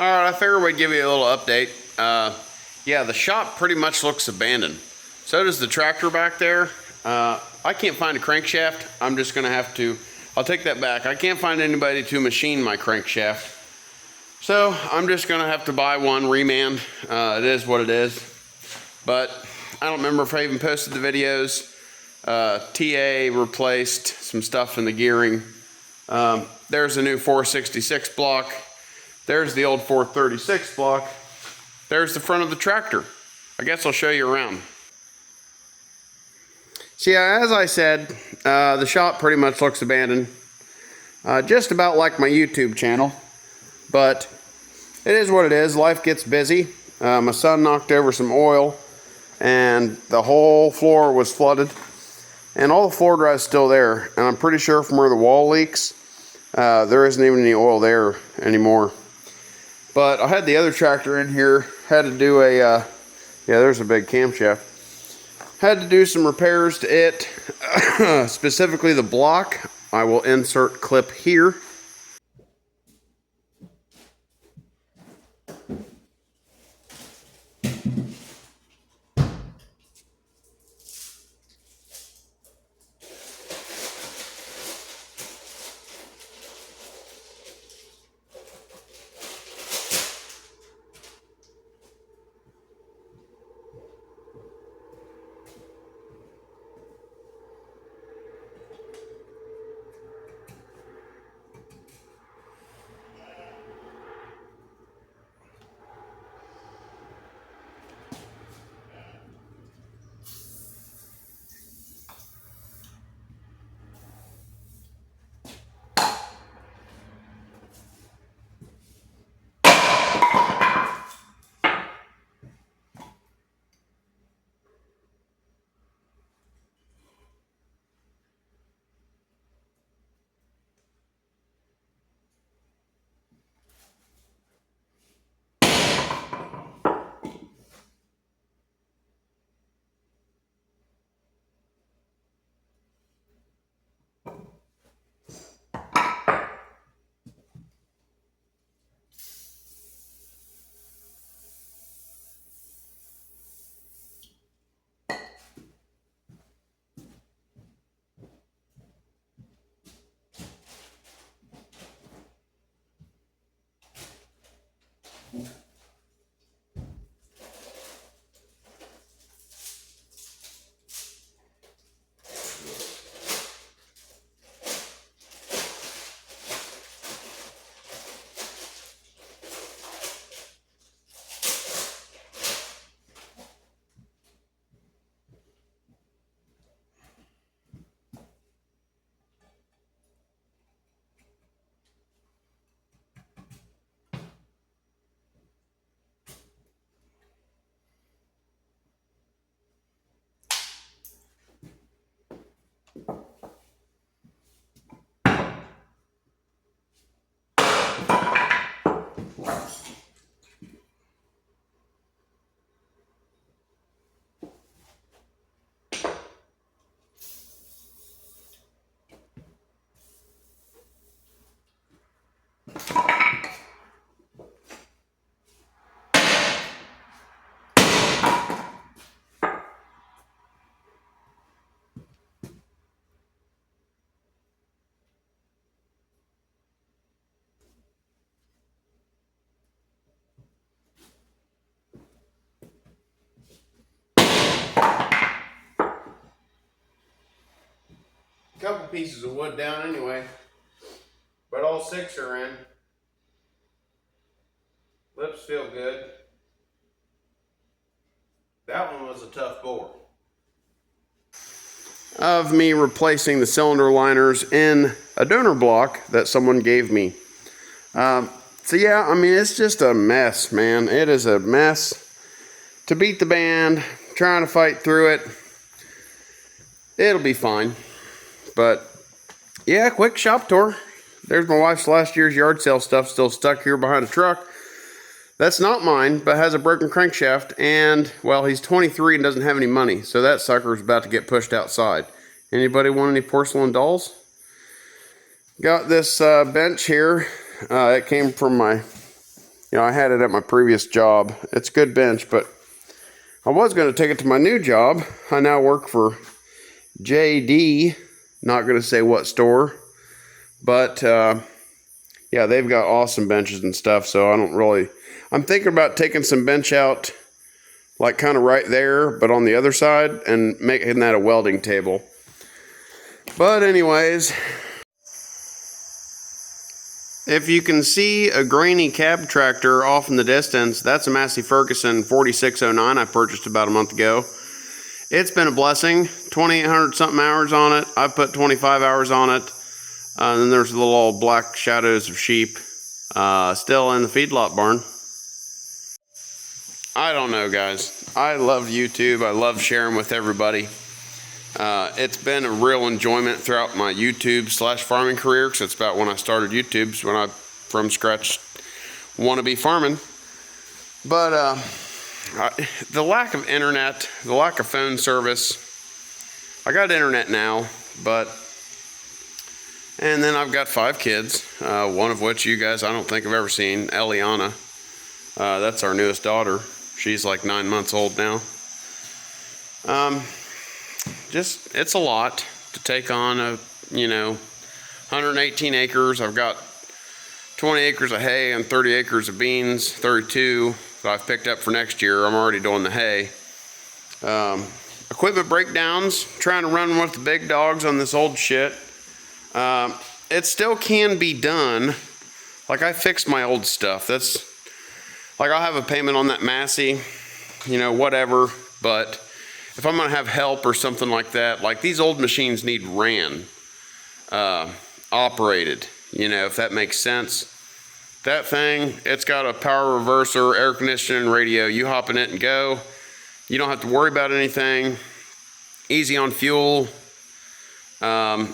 Alright, I figured we'd give you a little update. Yeah, the shop pretty much looks abandoned. So does the tractor back there. I can't find a crankshaft. I'm just going to have to, I'll take that back. I can't find anybody to machine my crankshaft. So I'm just going to have to buy one, reman. It is what it is. But I don't remember if I even posted the videos. TA replaced some stuff in the gearing. There's a new 466 block. There's the old 436 block. There's the front of the tractor. I guess I'll show you around. So yeah, as I said, the shop pretty much looks abandoned. Just about like my YouTube channel. But it is what it is. Life gets busy. My son knocked over some oil and the whole floor was flooded. And all the floor dry is still there. And I'm pretty sure from where the wall leaks, there isn't even any oil there anymore. But I had the other tractor in here, had to do a, yeah, there's a big camshaft. Had to do some repairs to it, specifically the block. I will insert clip here. Couple pieces of wood down anyway, but all 6 are in. Lips feel good. That one was a tough bore. Of me replacing the cylinder liners in a donor block that someone gave me. So yeah, I mean, it's just a mess, man. It is a mess. To beat the band, trying to fight through it. It'll be fine. But yeah, quick shop tour. There's my wife's last year's yard sale stuff still stuck here behind a truck. That's not mine, but has a broken crankshaft, and well, he's 23 and doesn't have any money, so that sucker's about to get pushed outside. Anybody want any porcelain dolls? Got this bench here. It came from You know, I had it at my previous job. It's a good bench, but I was going to take it to my new job. I now work for JD. Not going to say what store, but yeah, they've got awesome benches and stuff. So I'm thinking about taking some bench out, like kind of right there, but on the other side, and making that a welding table. But anyways, if you can see a grainy cab tractor off in the distance, that's a Massey Ferguson 4609 I purchased about a month ago. It's been a blessing. 2,800 something hours on it. I put 25 hours on it. And then there's little old black shadows of sheep still in the feedlot barn. I don't know, guys. I love YouTube. I love sharing with everybody. It's been a real enjoyment throughout my YouTube / farming career, because it's about when I started YouTube, when I from scratch want to be farming. But the lack of internet, the lack of phone service. I got internet now, and then I've got 5 kids, one of which you guys I don't think I've ever seen, Eliana. That's our newest daughter. She's like 9 months old now. It's a lot to take on 118 acres. I've got 20 acres of hay and 30 acres of beans, 32 that I've picked up for next year. I'm already doing the hay. Equipment breakdowns, trying to run with the big dogs on this old shit. It still can be done. Like, I fixed my old stuff. That's like, I'll have a payment on that Massey, whatever. But if I'm gonna have help or something like that, like these old machines need ran, operated, if that makes sense. That thing, it's got a power reverser, air conditioning, radio. You hop in it and go. You don't have to worry about anything. Easy on fuel. So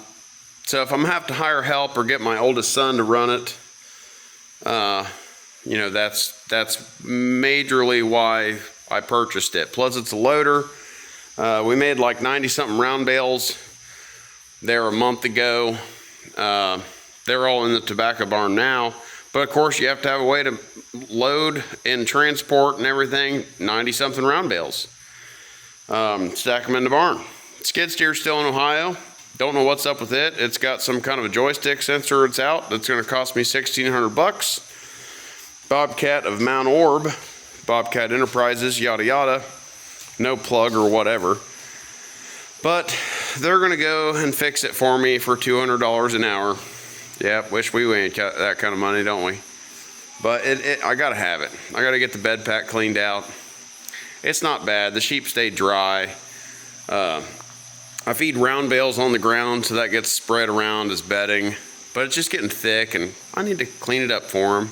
if I'm gonna have to hire help or get my oldest son to run it, that's majorly why I purchased it. Plus, it's a loader. We made like 90 something round bales there a month ago. They're all in the tobacco barn now, but of course you have to have a way to load and transport and everything. 90 something round bales, stack them in the barn. Skid steer's still in Ohio. Don't know what's up with it. It's got some kind of a joystick sensor. It's out. That's going to cost me $1,600. Bobcat of Mount Orb, Bobcat Enterprises, yada yada. No plug or whatever. But they're going to go and fix it for me for $200 an hour. Yeah, wish we ain't got that kind of money, don't we? But I got to have it. I got to get the bed pack cleaned out. It's not bad. The sheep stay dry. I feed round bales on the ground, so that gets spread around as bedding. But it's just getting thick, and I need to clean it up for them.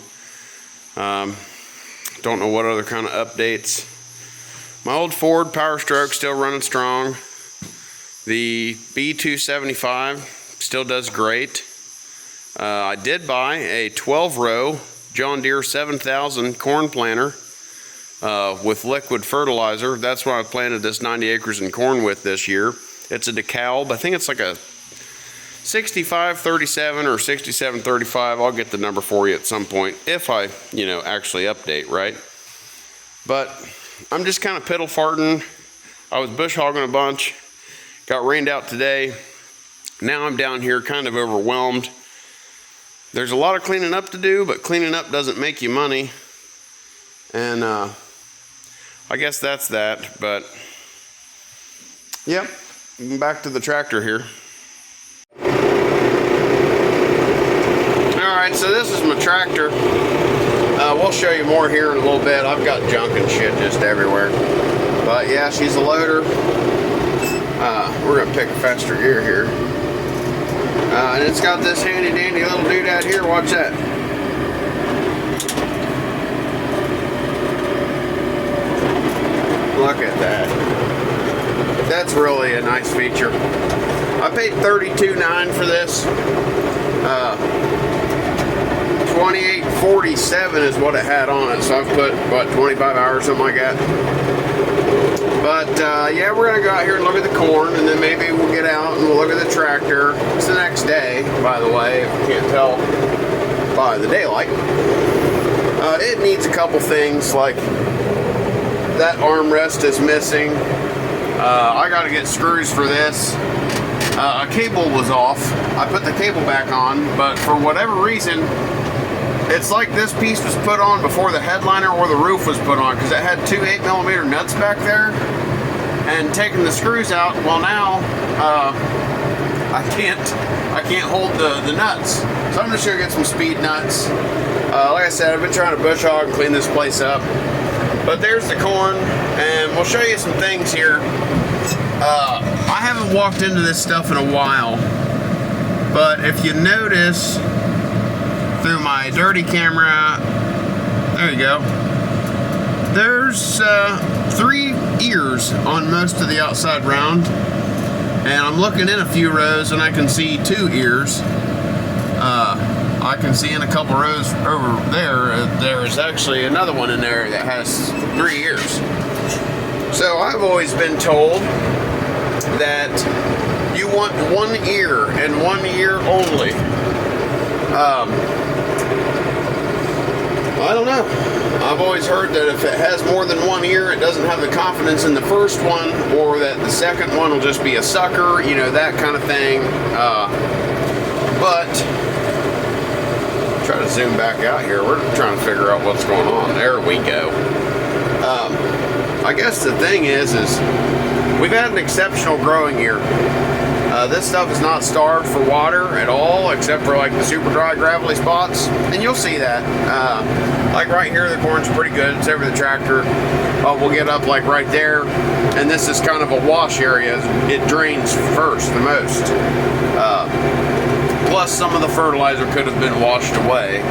Don't know what other kind of updates. My old Ford Power Stroke still running strong. The B275 still does great. I did buy a 12-row John Deere 7000 corn planter with liquid fertilizer. That's what I planted this 90 acres in corn with this year. It's a DeKalb. I think it's like a 6537 or 6735. I'll get the number for you at some point if I, actually update, right? But I'm just kind of piddle farting. I was bush hogging a bunch. Got rained out today. Now I'm down here kind of overwhelmed. There's a lot of cleaning up to do, but cleaning up doesn't make you money. And I guess that's that. But yep, back to the tractor here. Alright, so this is my tractor. We'll show you more here in a little bit. I've got junk and shit just everywhere. But yeah, she's a loader. We're going to pick a faster gear here. And it's got this handy dandy little doodad here. Watch that. Look at that. That's really a nice feature. I paid $32.9 for this. $28.47 is what it had on it. So I've put, what, 25 hours, something like that. But yeah, we're gonna go out here and look at the corn, and then maybe we'll get out and we'll look at the tractor. It's the next day, by the way, if you can't tell by the daylight. It needs a couple things, like that armrest is missing. I gotta get screws for this. A cable was off. I put the cable back on, but for whatever reason, it's like this piece was put on before the headliner or the roof was put on, because it had two 8mm nuts back there. And taking the screws out, well now, I can't hold the nuts. So I'm just gonna get some speed nuts. Like I said, I've been trying to bush hog and clean this place up. But there's the corn, and we'll show you some things here. I haven't walked into this stuff in a while, but if you notice through my dirty camera, there you go, there's 3 ears on most of the outside round, and I'm looking in a few rows and I can see 2 ears. I can see in a couple rows over there, there's actually another one in there that has 3 ears. So I've always been told that you want 1 ear and 1 ear only. I don't know. I've always heard that if it has more than 1 ear, it doesn't have the confidence in the first one, or that the second one will just be a sucker, you know, that kind of thing. But try to zoom back out here. We're trying to figure out what's going on. There we go. I guess the thing is we've had an exceptional growing year. This stuff is not starved for water at all, except for like the super dry gravelly spots, and you'll see that. Like right here, the corn's pretty good. It's over the tractor. We'll get up like right there, and this is kind of a wash area. It drains first the most. Plus, some of the fertilizer could have been washed away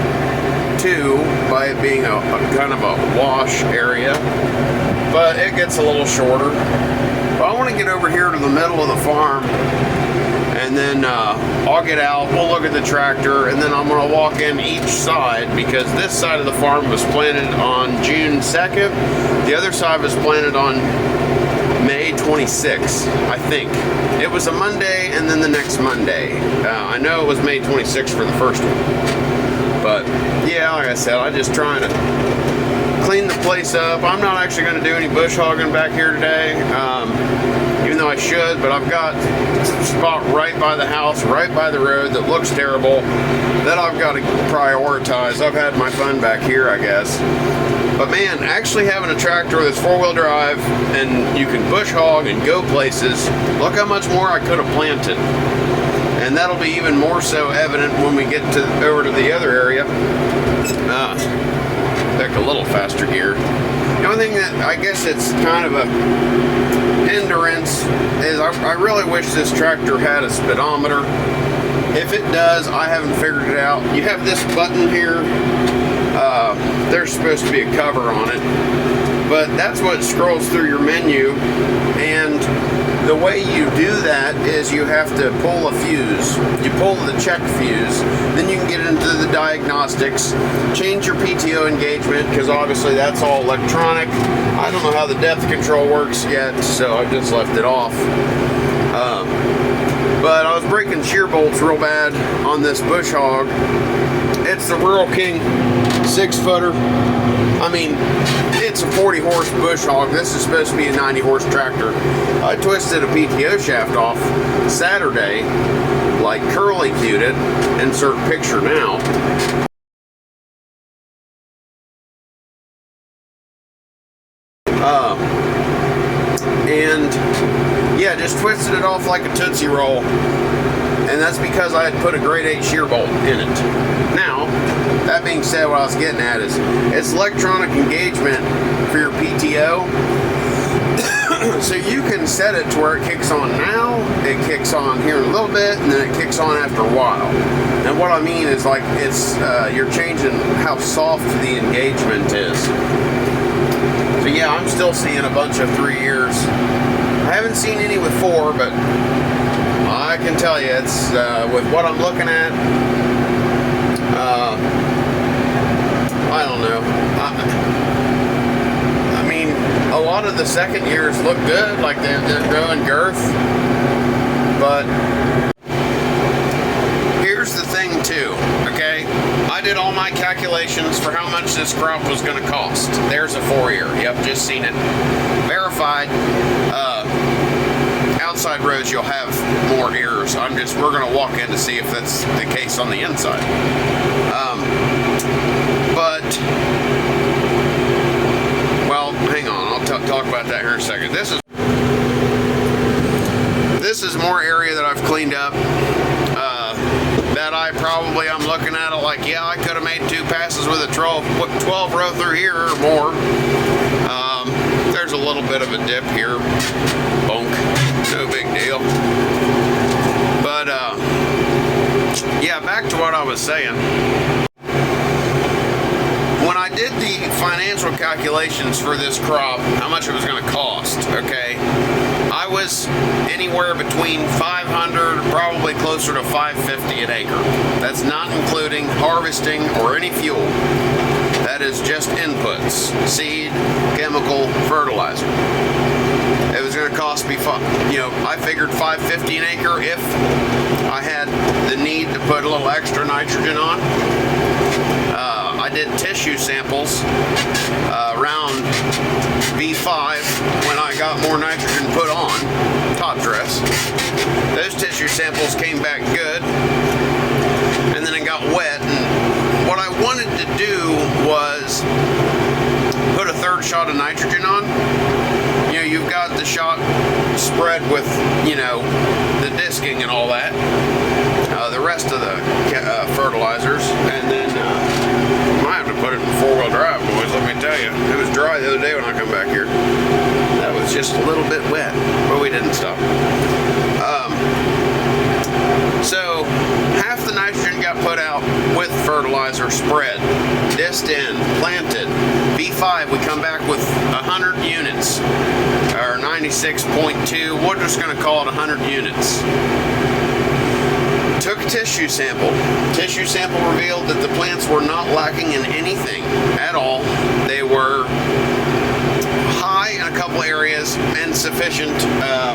too, by it being a kind of a wash area. But it gets a little shorter. But I want to get over here to the middle of the farm, and then I'll get out, we'll look at the tractor, and then I'm going to walk in each side, because this side of the farm was planted on June 2nd. The other side was planted on May 26th, I think. It was a Monday and then the next Monday. I know it was May 26th for the first one. But yeah, like I said, I'm just trying to clean the place up. I'm not actually going to do any bush hogging back here today, even though I should, but I've got a spot right by the house, right by the road that looks terrible, that I've got to prioritize. I've had my fun back here, I guess. But man, actually having a tractor that's 4-wheel drive and you can bush hog and go places, look how much more I could have planted. And that'll be even more so evident when we get over to the other area. Pick a little faster gear. The only thing that I guess it's kind of a hindrance is I really wish this tractor had a speedometer. If it does, I haven't figured it out. You have this button here. There's supposed to be a cover on it, but that's what scrolls through your menu, and the way you do that is you have to pull a fuse. You pull the check fuse, then you can get into the diagnostics, change your PTO engagement, because obviously that's all electronic. I don't know how the depth control works yet, so I just left it off. But I was breaking shear bolts real bad on this bush hog. It's the Rural King 6-footer. I mean, it's a 40-horse bush hog. This is supposed to be a 90-horse tractor. I twisted a PTO shaft off Saturday, like curly cued it. Insert picture now. And yeah, just twisted it off like a Tootsie Roll. And that's because I had put a grade 8 shear bolt in it. Now, that being said, what I was getting at is it's electronic engagement for your PTO. So you can set it to where it kicks on now, it kicks on here in a little bit, and then it kicks on after a while. And what I mean is, like, it's you're changing how soft the engagement is. So yeah, I'm still seeing a bunch of 3 ears. I haven't seen any with 4, but I can tell you, it's with what I'm looking at. I don't know. I mean, a lot of the second years look good, like they're growing girth. But here's the thing too, okay? I did all my calculations for how much this crop was going to cost. There's a 4-ear. Yep, just seen it. Verified. Outside rows you'll have more ears. We're going to walk in to see if that's the case on the inside. Well, hang on. I'll talk about that here in a second. This is more area that I've cleaned up. That I'm looking at it like, yeah, I could have made 2 passes with a 12 row through here or more. There's a little bit of a dip here. Bonk. No big deal. But, yeah, back to what I was saying. When I did the financial calculations for this crop, how much it was going to cost, okay, I was anywhere between 500, probably closer to 550 an acre. That's not including harvesting or any fuel. That is just inputs, seed, chemical, fertilizer. It was going to cost me, I figured 550 an acre if I had the need to put a little extra nitrogen on. I did tissue samples around V5 when I got more nitrogen put on top dress. Those tissue samples came back good, and then it got wet. And what I wanted to do was put a 3rd shot of nitrogen on. You've got the shot spread with, the disking and all that, the rest of the fertilizers, and then I have to put it in 4-wheel drive, boys, let me tell you. It was dry the other day when I come back here. That was just a little bit wet, but we didn't stop. So half the nitrogen got put out with fertilizer spread, dissed in, planted. V5, we come back with 100 units, or 96.2. We're just going to call it 100 units. Took a tissue sample. Tissue sample revealed that the plants were not lacking in anything at all. They were high in a couple areas and sufficient,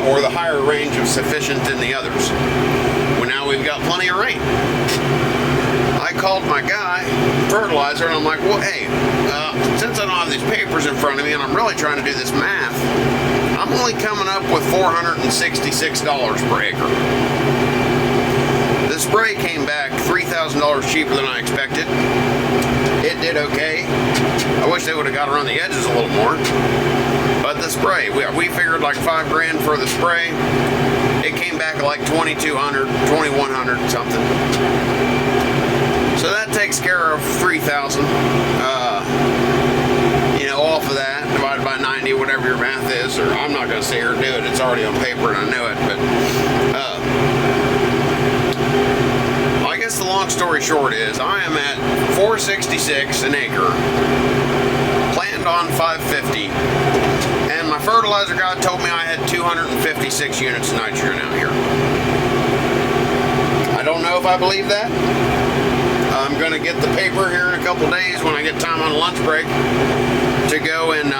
or the higher range of sufficient in the others. Well, now we've got plenty of rain. I called my guy, fertilizer, and I'm like, well, hey, since I don't have these papers in front of me and I'm really trying to do this math, I'm only coming up with $466 per acre. The spray came back $3,000 cheaper than I expected. It did okay. I wish they would have got around the edges a little more. But the spray, we figured like $5 grand for the spray. It came back at like $2,200, $2,100 something. So that takes care of $3,000. Off of that, divided by 90, whatever your math is, or I'm not going to sit here and do it. It's already on paper and I know it, but I guess the long story short is I am at $466 an acre, planned on $550, and my fertilizer guy told me I had 256 units of nitrogen out here. I don't know if I believe that. I'm going to get the paper here in a couple days when I get time on lunch break to go and,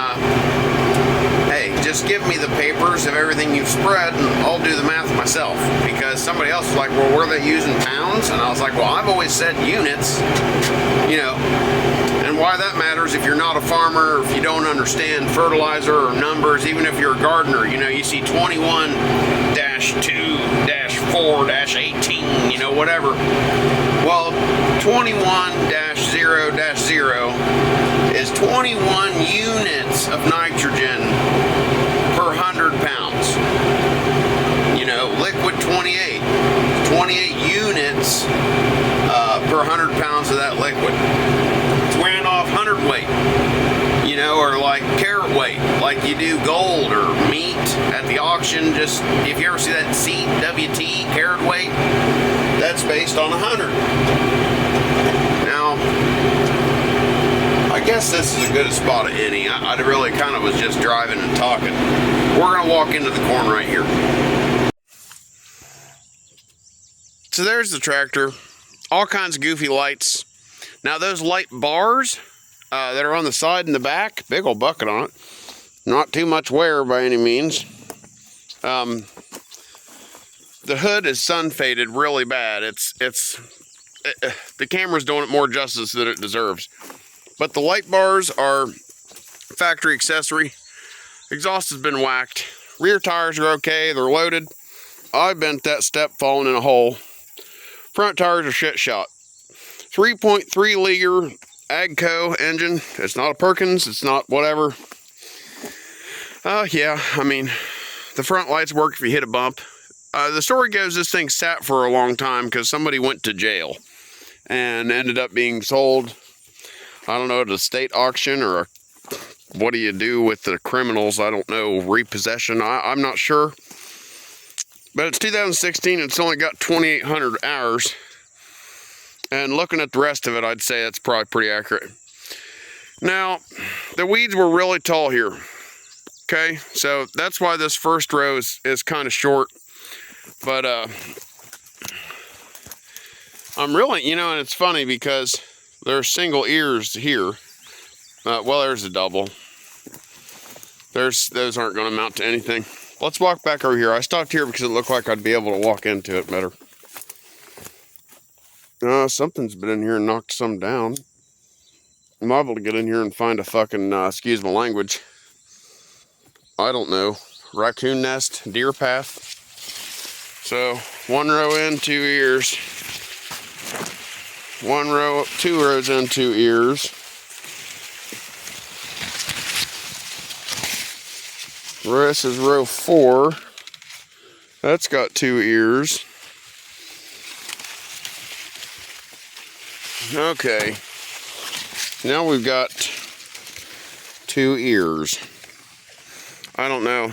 hey, just give me the papers of everything you've spread and I'll do the math myself. Because somebody else was like, well, were they using pounds? And I was like, well, I've always said units, and why that matters if you're not a farmer, or if you don't understand fertilizer or numbers, even if you're a gardener, you see 21-2-4-18, whatever. Well, 21-0-0 is 21 units of nitrogen per 100 pounds. Liquid 28 units per 100 pounds of that liquid. It's wearing off hundredweight, or like carat weight, like you do gold or meat at the auction. Just if you ever see that CWT carat weight, that's based on 100. Now, I guess this is as good a spot as any. I really kind of was just driving and talking. We're going to walk into the corn right here. So there's the tractor. All kinds of goofy lights. Now those light bars that are on the side and the back, big old bucket on it. Not too much wear by any means. The hood is sun faded really bad. It's the camera's doing it more justice than it deserves. But the light bars are factory accessory. Exhaust has been whacked. Rear tires are okay, they're loaded. I bent that step falling in a hole. Front tires are shit shot. 3.3 liter Agco engine. It's not a Perkins, it's not whatever. Yeah, I mean, the front lights work if you hit a bump. The story goes this thing sat for a long time because somebody went to jail and ended up being sold, I don't know, at a state auction or what do you do with the criminals? I don't know, repossession, I'm not sure. But it's 2016 and it's only got 2,800 hours. And looking at the rest of it, I'd say that's probably pretty accurate. Now, the weeds were really tall here. Okay, so that's why this first row is kind of short. But I'm really, you know, and it's funny because there's single ears here. Well, there's a double. Those aren't going to amount to anything. Let's walk back over here. I stopped here because it looked like I'd be able to walk into it better. Something's been in here and knocked some down. I'm liable to get in here and find a fucking, excuse my language, I don't know, raccoon nest, deer path. So, one row in, 2 ears. One row, 2 rows in, 2 ears. This is row 4. That's got 2 ears. Okay. Now we've got 2 ears. I don't know.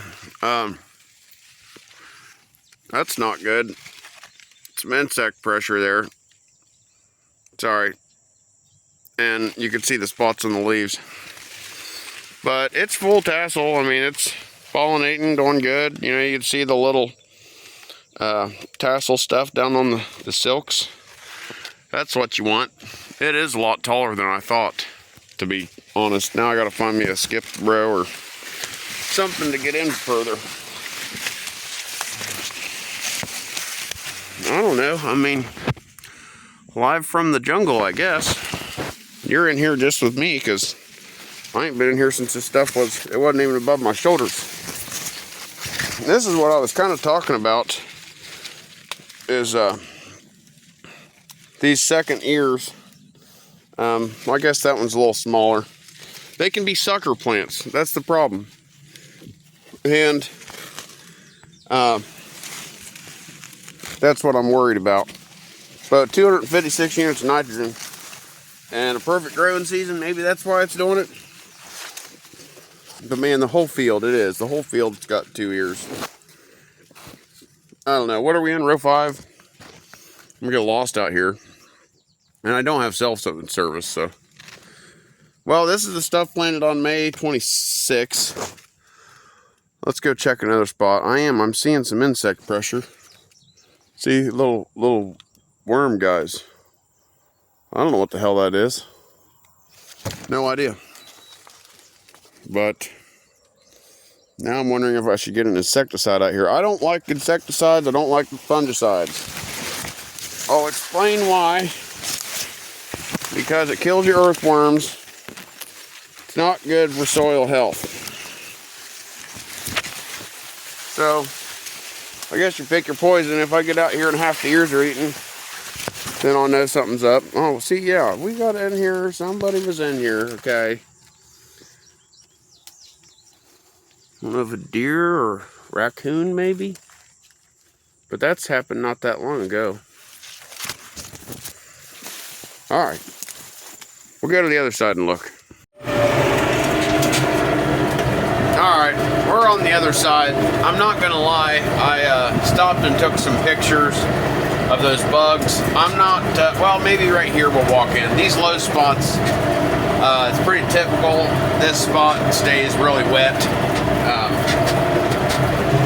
That's not good. Some insect pressure there. Sorry. And you can see the spots on the leaves. But it's full tassel. I mean, it's pollinating, doing good. You know, you can see the little tassel stuff down on the silks. That's what you want. It is a lot taller than I thought, to be honest. Now I gotta find me a skip row or something to get in further. I don't know. I mean, live from the jungle, I guess. You're in here just with me because I ain't been in here since this stuff wasn't even above my shoulders. This is what I was kind of talking about, is these second ears. I guess that one's a little smaller. They can be sucker plants. That's the problem. And that's what I'm worried about. But 256 units of nitrogen and a perfect growing season, maybe that's why it's doing it. But man, the whole field, it is. The whole field's got 2 ears. I don't know. What are we in? Row 5? I'm gonna get lost out here. And I don't have cell phone service, so. Well, this is the stuff planted on May 26th. Let's go check another spot. I'm seeing some insect pressure. See, little worm guys. I don't know what the hell that is. No idea. But now I'm wondering if I should get an insecticide out here. I don't like insecticides. I don't like fungicides. I'll explain why. Because it kills your earthworms. It's not good for soil health. So, I guess you pick your poison. If I get out here and half the ears are eaten, then I'll know something's up. Oh, see, yeah, we got in here. Somebody was in here, okay. I don't know if a deer or raccoon, maybe. But that's happened not that long ago. All right. We'll go to the other side and look. Alright, we're on the other side. I'm not gonna lie, I stopped and took some pictures of those bugs. I'm not, well, maybe right here we'll walk in. These low spots, it's pretty typical. This spot stays really wet.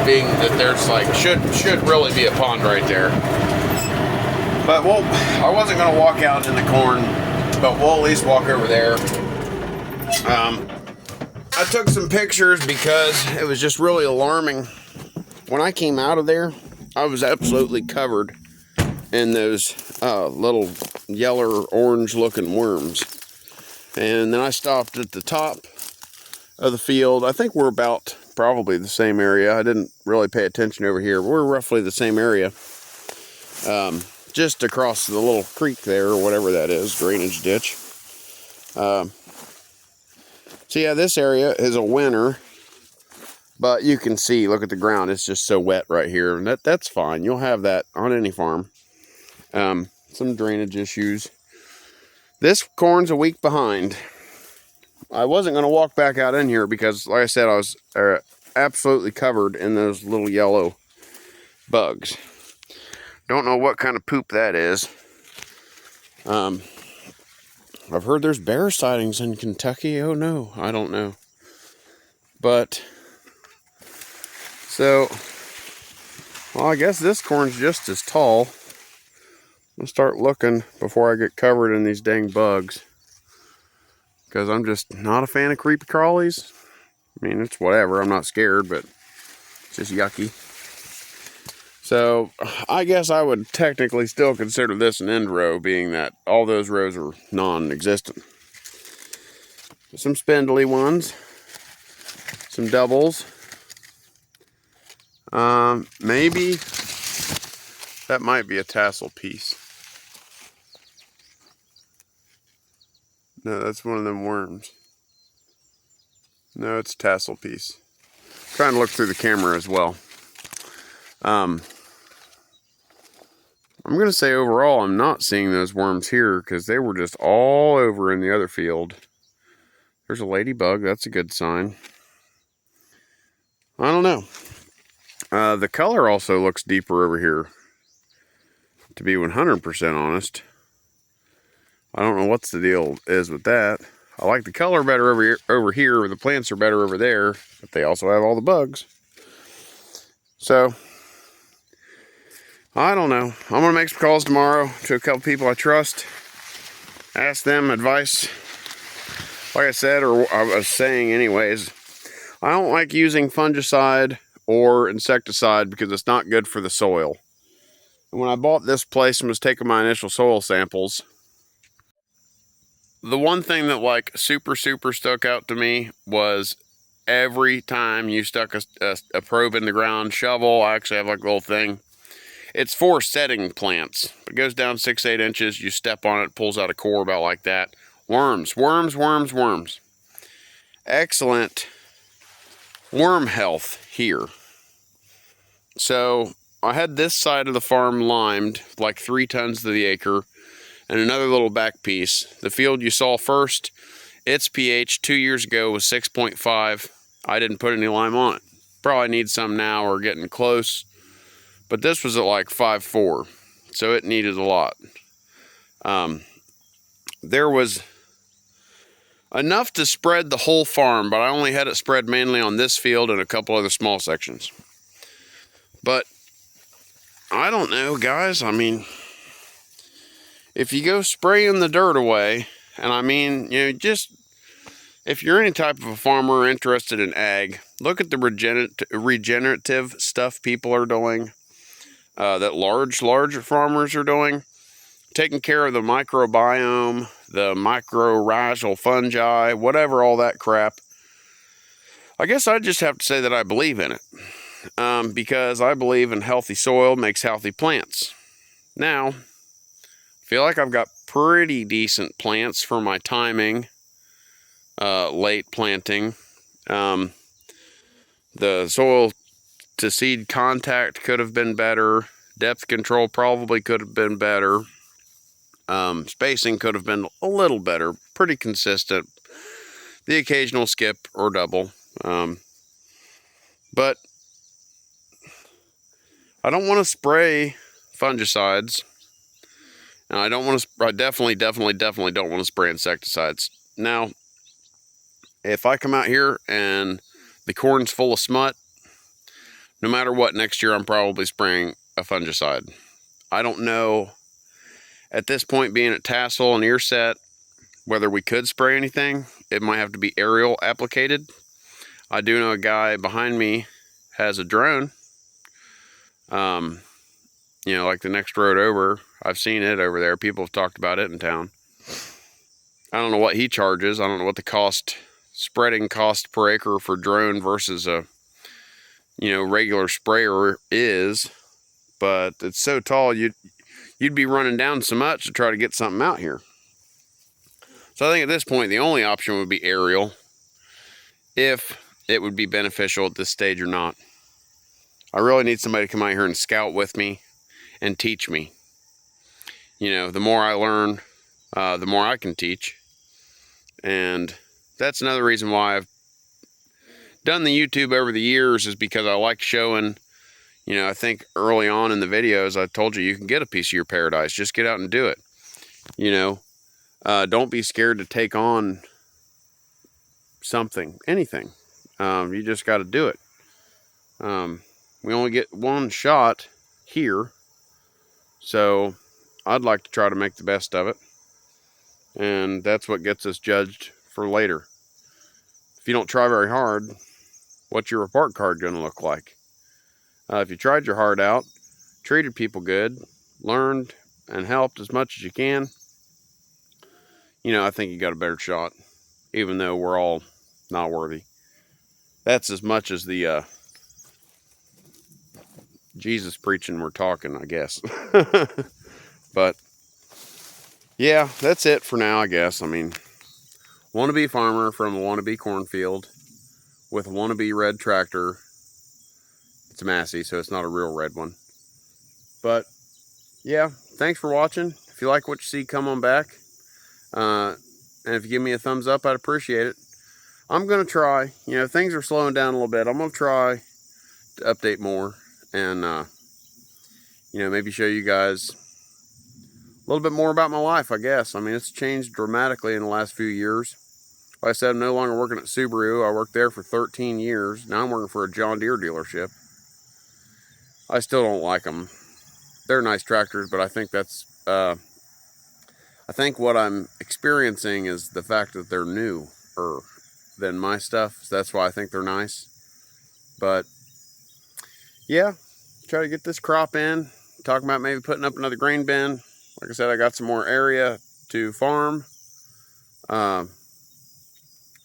Being that there's like, should really be a pond right there. But I wasn't gonna walk out in the corn, but we'll at least walk over there. I took some pictures because it was just really alarming. When I came out of there, I was absolutely covered in those little yellow or orange looking worms. And then I stopped at the top of the field. I think we're about probably the same area. I didn't really pay attention over here, but we're roughly the same area. Just across the little creek there, or whatever that is, drainage ditch. So yeah, this area is a winter, but you can see, look at the ground, it's just so wet right here, and that's fine. You'll have that on any farm. Some drainage issues. This corn's a week behind. I wasn't going to walk back out in here because, like I said, I was absolutely covered in those little yellow bugs. Don't know what kind of poop that is. I've heard there's bear sightings in Kentucky. Oh no, I don't know. But, so, well, I guess this corn's just as tall. I'm going to start looking before I get covered in these dang bugs. Because I'm just not a fan of creepy crawlies. I mean, it's whatever. I'm not scared, but it's just yucky. So, I guess I would technically still consider this an end row, being that all those rows are non-existent. Some spindly ones. Some doubles. Maybe that might be a tassel piece. No, that's one of them worms. No, it's a tassel piece. I'm trying to look through the camera as well. I'm going to say overall I'm not seeing those worms here because they were just all over in the other field. There's a ladybug. That's a good sign. I don't know. The color also looks deeper over here. To be 100% honest. I don't know what's the deal is with that. I like the color better over here. The plants are better over there. But they also have all the bugs. So, I don't know. I'm going to make some calls tomorrow to a couple people I trust. Ask them advice. Like I said, or I was saying anyways, I don't like using fungicide or insecticide because it's not good for the soil. And when I bought this place and was taking my initial soil samples, the one thing that like super stuck out to me was every time you stuck a probe in the ground, shovel, I actually have like a little thing. It's for setting plants. It goes down 6-8 inches. You step on it, pulls out a core about like that. Worms. Excellent worm health here. So I had this side of the farm limed, like 3 tons to the acre, and another little back piece. The field you saw first, its pH 2 years ago was 6.5. I didn't put any lime on it. Probably need some now or getting close. But this was at like 5.4, so it needed a lot. There was enough to spread the whole farm, but I only had it spread mainly on this field and a couple other small sections. But I don't know, guys. I mean, if you go spraying the dirt away, and I mean, you know, just if you're any type of a farmer interested in ag, look at the regenerative stuff people are doing. That large farmers are doing, taking care of the microbiome, the mycorrhizal fungi, whatever, all that crap. I guess I just have to say that I believe in it, because I believe in healthy soil makes healthy plants. Now, I feel like I've got pretty decent plants for my timing, late planting. The soil to seed contact could have been better. Depth control probably could have been better. Spacing could have been a little better. Pretty consistent. The occasional skip or double. But I don't want to spray fungicides. And I don't want to. I definitely don't want to spray insecticides. Now, if I come out here and the corn's full of smut, no matter what, next year I'm probably spraying a fungicide. I don't know, at this point being at tassel and ear set, whether we could spray anything. It might have to be aerial applicated. I do know a guy behind me has a drone. You know, like the next road over, I've seen it over there. People have talked about it in town. I don't know what he charges. I don't know what the spreading cost per acre for drone versus a, you know, regular sprayer is, but it's so tall you'd be running down so much to try to get something out here. So I think at this point the only option would be aerial, if it would be beneficial at this stage or not. I really need somebody to come out here and scout with me and teach me. You know, the more I learn, the more I can teach. And that's another reason why I've done the YouTube over the years, is because I like showing, you know, I think early on in the videos I told you can get a piece of your paradise. Just get out and do it. You know, don't be scared to take on something, anything. You just got to do it. We only get one shot here, so I'd like to try to make the best of it, and that's what gets us judged for later. If you don't try very hard, what's your report card going to look like? If you tried your heart out, treated people good, learned and helped as much as you can, you know, I think you got a better shot, even though we're all not worthy. That's as much as the Jesus preaching we're talking, I guess. But yeah, that's it for now, I guess. I mean, wannabe farmer from a wannabe cornfield with a wannabe red tractor. It's a Massey, so it's not a real red one. But yeah, thanks for watching. If you like what you see, come on back. And if you give me a thumbs up, I'd appreciate it. I'm going to try, you know, things are slowing down a little bit. I'm going to try to update more and, you know, maybe show you guys a little bit more about my life, I guess. I mean, it's changed dramatically in the last few years. Like I said, I'm no longer working at Subaru. I worked there for 13 years. Now I'm working for a John Deere dealership. I still don't like them. They're nice tractors, but I think that's, I think what I'm experiencing is the fact that they're newer than my stuff. So that's why I think they're nice. But yeah, try to get this crop in. Talking about maybe putting up another grain bin. Like I said, I got some more area to farm.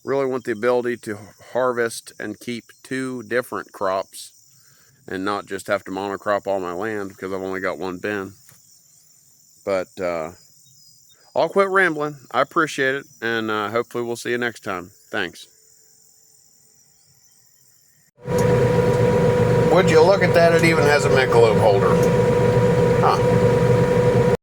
Really want the ability to harvest and keep 2 different crops and not just have to monocrop all my land because I've only got 1 bin. But I'll quit rambling. I appreciate it, and hopefully we'll see you next time. Thanks. Would you look at that? It even has a Michelob holder. Huh.